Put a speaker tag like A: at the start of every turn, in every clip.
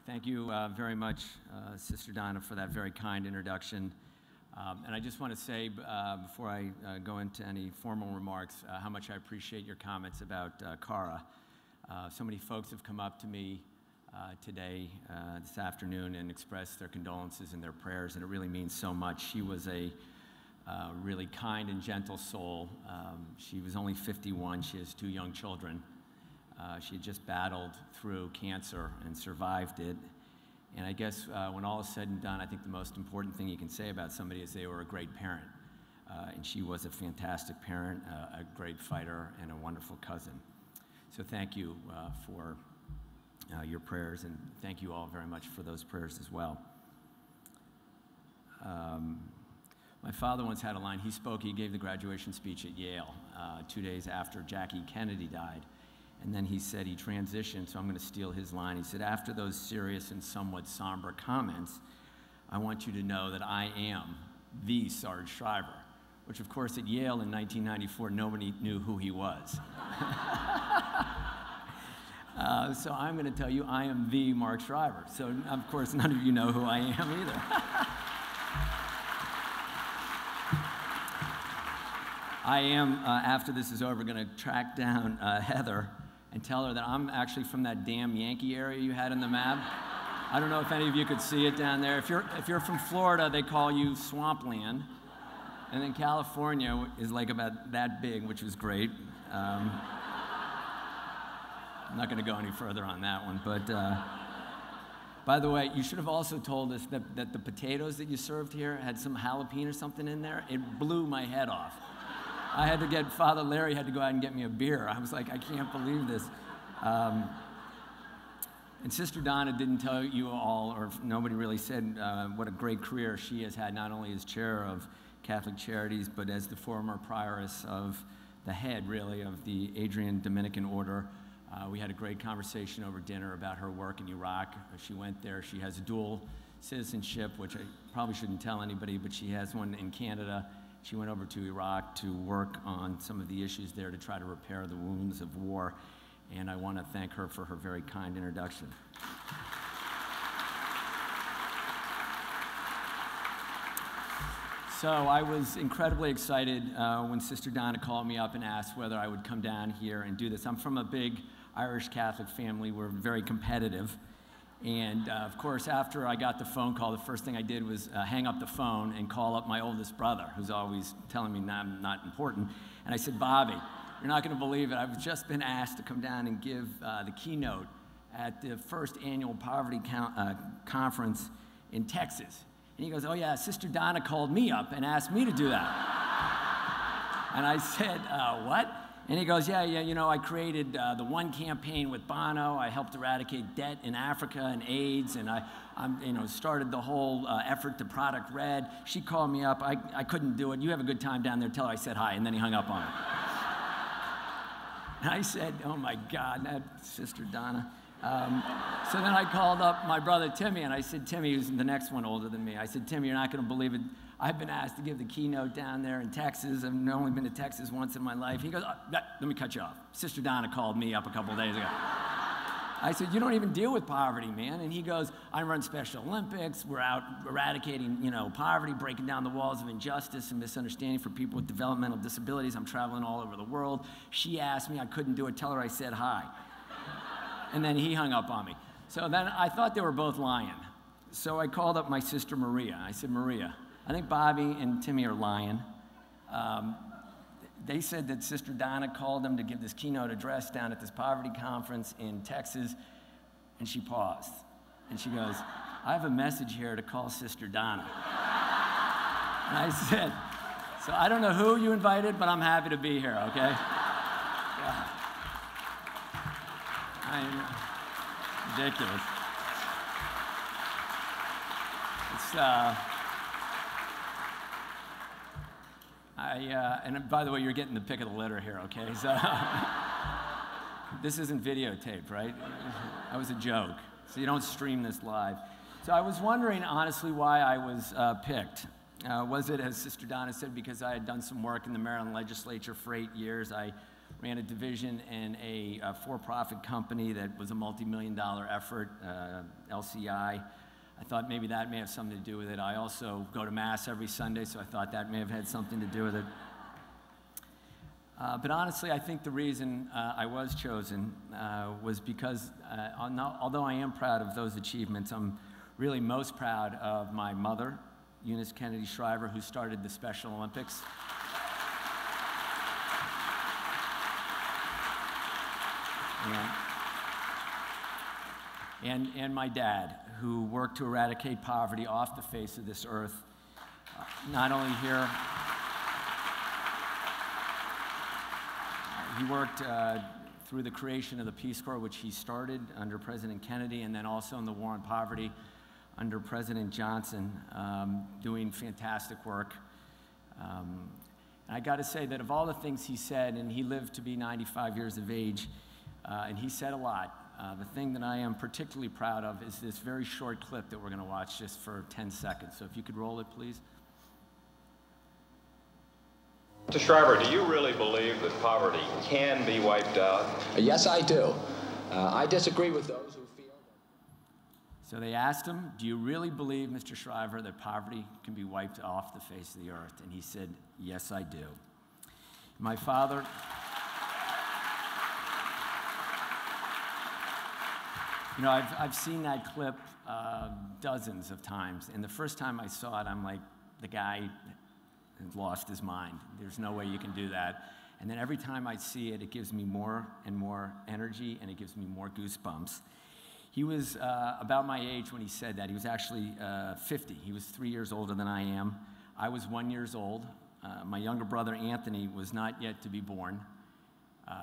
A: Thank you very much, Sister Donna, for that very kind introduction. And I just want to say, before I go into any formal remarks, how much I appreciate your comments about Cara. So many folks have come up to me today, this afternoon, and expressed their condolences and their prayers, and it really means so much. She was a really kind and gentle soul. She was only 51. She has 2 young children. She had just battled through cancer and survived it. And I guess when all is said and done, I think the most important thing you can say about somebody is they were a great parent. And she was a fantastic parent, a great fighter, and a wonderful cousin. So thank you for your prayers, and thank you all very much for those prayers as well. My father once had a line. He gave the graduation speech at Yale 2 days after Jackie Kennedy died. And then he said he transitioned, so I'm going to steal his line. He said, after those serious and somewhat somber comments, I want you to know that I am the Sarge Shriver, which of course at Yale in 1994, nobody knew who he was. So I'm going to tell you I am the Mark Shriver. So of course none of you know who I am either. I am, after this is over, going to track down Heather and tell her that I'm actually from that damn Yankee area you had in the map. I don't know if any of you could see it down there. If you're from Florida, they call you Swampland. And then California is like about that big, which was great. I'm not going to go any further on that one. But by the way, you should have also told us that the potatoes that you served here had some jalapeno or something in there. It blew my head off. I had to get, Father Larry had to go out and get me a beer. I was like, I can't believe this. And Sister Donna didn't tell you all, or nobody really said what a great career she has had, not only as chair of Catholic Charities, but as the former prioress of the head, really, of the Adrian Dominican Order. We had a great conversation over dinner about her work in Iraq. She went there. She has dual citizenship, which I probably shouldn't tell anybody, but she has one in Canada. She went over to Iraq to work on some of the issues there to try to repair the wounds of war, and I want to thank her for her very kind introduction. So I was incredibly excited when Sister Donna called me up and asked whether I would come down here and do this. I'm from a big Irish Catholic family. We're very competitive. And of course, after I got the phone call, the first thing I did was hang up the phone and call up my oldest brother, who's always telling me I'm not important. And I said, Bobby, you're not going to believe it. I've just been asked to come down and give the keynote at the first annual poverty conference in Texas. And he goes, oh yeah, Sister Donna called me up and asked me to do that. And I said, what? And he goes, yeah, you know, I created the One campaign with Bono. I helped eradicate debt in Africa and AIDS, and I started the whole effort to Product Red. She called me up. I couldn't do it. You have a good time down there. Tell her I said hi. And then he hung up on me. And I said, oh my God, that's Sister Donna. So then I called up my brother Timmy, and I said, Timmy, who's the next one older than me, I said, Timmy, you're not going to believe it. I've been asked to give the keynote down there in Texas. I've only been to Texas once in my life. He goes, oh, let me cut you off. Sister Donna called me up a couple days ago. I said, you don't even deal with poverty, man. And he goes, I run Special Olympics. We're out eradicating, poverty, breaking down the walls of injustice and misunderstanding for people with developmental disabilities. I'm traveling all over the world. She asked me, I couldn't do it. Tell her I said hi. And then he hung up on me. So then I thought they were both lying. So I called up my sister Maria. I said, Maria, I think Bobby and Timmy are lying. They said that Sister Donna called them to give this keynote address down at this poverty conference in Texas, and she paused. And she goes, I have a message here to call Sister Donna. And I said, so I don't know who you invited, but I'm happy to be here, okay? Yeah. Ridiculous. It's, and by the way, you're getting the pick of the litter here, okay? So this isn't videotaped, right? That was a joke. So you don't stream this live. So I was wondering, honestly, why I was picked. Was it, as Sister Donna said, because I had done some work in the Maryland legislature for 8 years? I ran a division in a for-profit company that was a multi-million-dollar effort, LCI. I thought maybe that may have something to do with it. I also go to Mass every Sunday, so I thought that may have had something to do with it. But honestly, I think the reason I was chosen was because although I am proud of those achievements, I'm really most proud of my mother, Eunice Kennedy Shriver, who started the Special Olympics. And my dad, who worked to eradicate poverty off the face of this earth, not only here. He worked through the creation of the Peace Corps, which he started under President Kennedy, and then also in the war on poverty under President Johnson, doing fantastic work. And I got to say that of all the things he said, and he lived to be 95 years of age, and he said a lot, the thing that I am particularly proud of is this very short clip that we're going to watch just for 10 seconds. So if you could roll it, please.
B: Mr. Shriver, do you really believe that poverty can be wiped out?
C: Yes, I do. I disagree with those who feel that...
A: So they asked him, do you really believe, Mr. Shriver, that poverty can be wiped off the face of the earth? And he said, yes, I do. My father... You know, I've seen that clip dozens of times, and the first time I saw it, I'm like, the guy has lost his mind. There's no way you can do that. And then every time I see it, it gives me more and more energy, and it gives me more goosebumps. He was about my age when he said that. He was actually 50. He was 3 years older than I am. I was 1 year old. My younger brother, Anthony, was not yet to be born.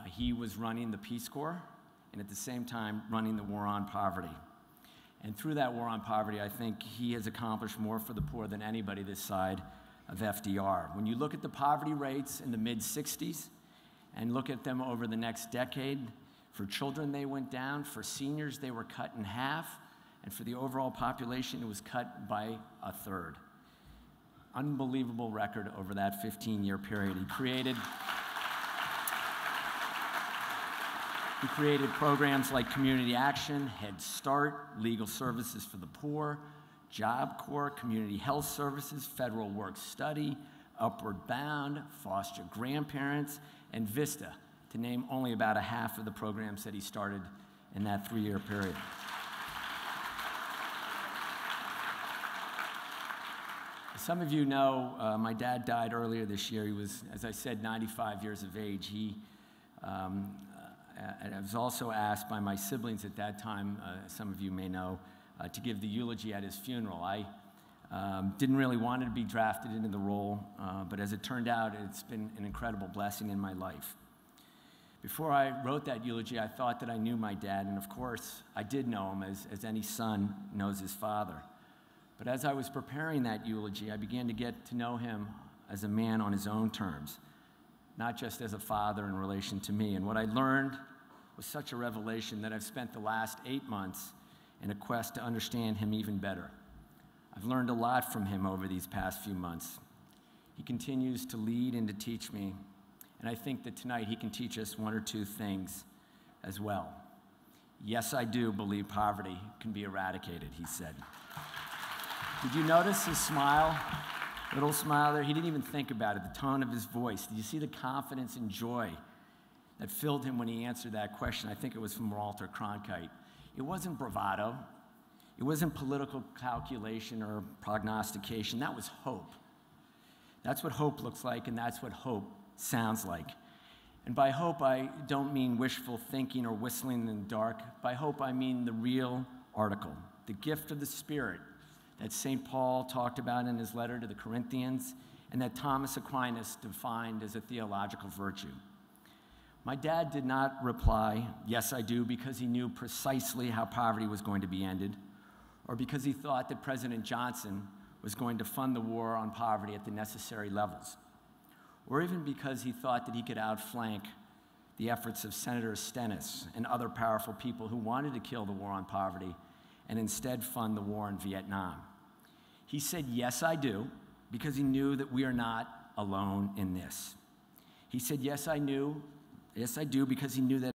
A: He was running the Peace Corps, and at the same time running the war on poverty. And through that war on poverty, I think he has accomplished more for the poor than anybody this side of FDR. When you look at the poverty rates in the mid-60s and look at them over the next decade, for children they went down, for seniors they were cut in half, and for the overall population it was cut by a third. Unbelievable record over that 15-year period. He created programs like Community Action, Head Start, Legal Services for the Poor, Job Corps, Community Health Services, Federal Work Study, Upward Bound, Foster Grandparents, and Vista, to name only about a half of the programs that he started in that 3-year period. Some of you know my dad died earlier this year. He was, as I said, 95 years of age. I was also asked by my siblings at that time, some of you may know, to give the eulogy at his funeral. I didn't really want to be drafted into the role, but as it turned out, it's been an incredible blessing in my life. Before I wrote that eulogy, I thought that I knew my dad, and of course, I did know him as any son knows his father. But as I was preparing that eulogy, I began to get to know him as a man on his own terms, not just as a father in relation to me. And what I learned was such a revelation that I've spent the last 8 months in a quest to understand him even better. I've learned a lot from him over these past few months. He continues to lead and to teach me, and I think that tonight he can teach us one or two things as well. Yes, I do believe poverty can be eradicated, he said. Did you notice his smile? Little smile there. He didn't even think about it, the tone of his voice. Did you see the confidence and joy that filled him when he answered that question? I think it was from Walter Cronkite. It wasn't bravado. It wasn't political calculation or prognostication. That was hope. That's what hope looks like, and that's what hope sounds like. And by hope, I don't mean wishful thinking or whistling in the dark. By hope, I mean the real article, the gift of the Spirit that St. Paul talked about in his letter to the Corinthians, and that Thomas Aquinas defined as a theological virtue. My dad did not reply, yes, I do, because he knew precisely how poverty was going to be ended, or because he thought that President Johnson was going to fund the war on poverty at the necessary levels, or even because he thought that he could outflank the efforts of Senator Stennis and other powerful people who wanted to kill the war on poverty and instead fund the war in Vietnam. He said, yes, I do, because he knew that we are not alone in this. He said, yes, I knew Yes, I do, because he knew that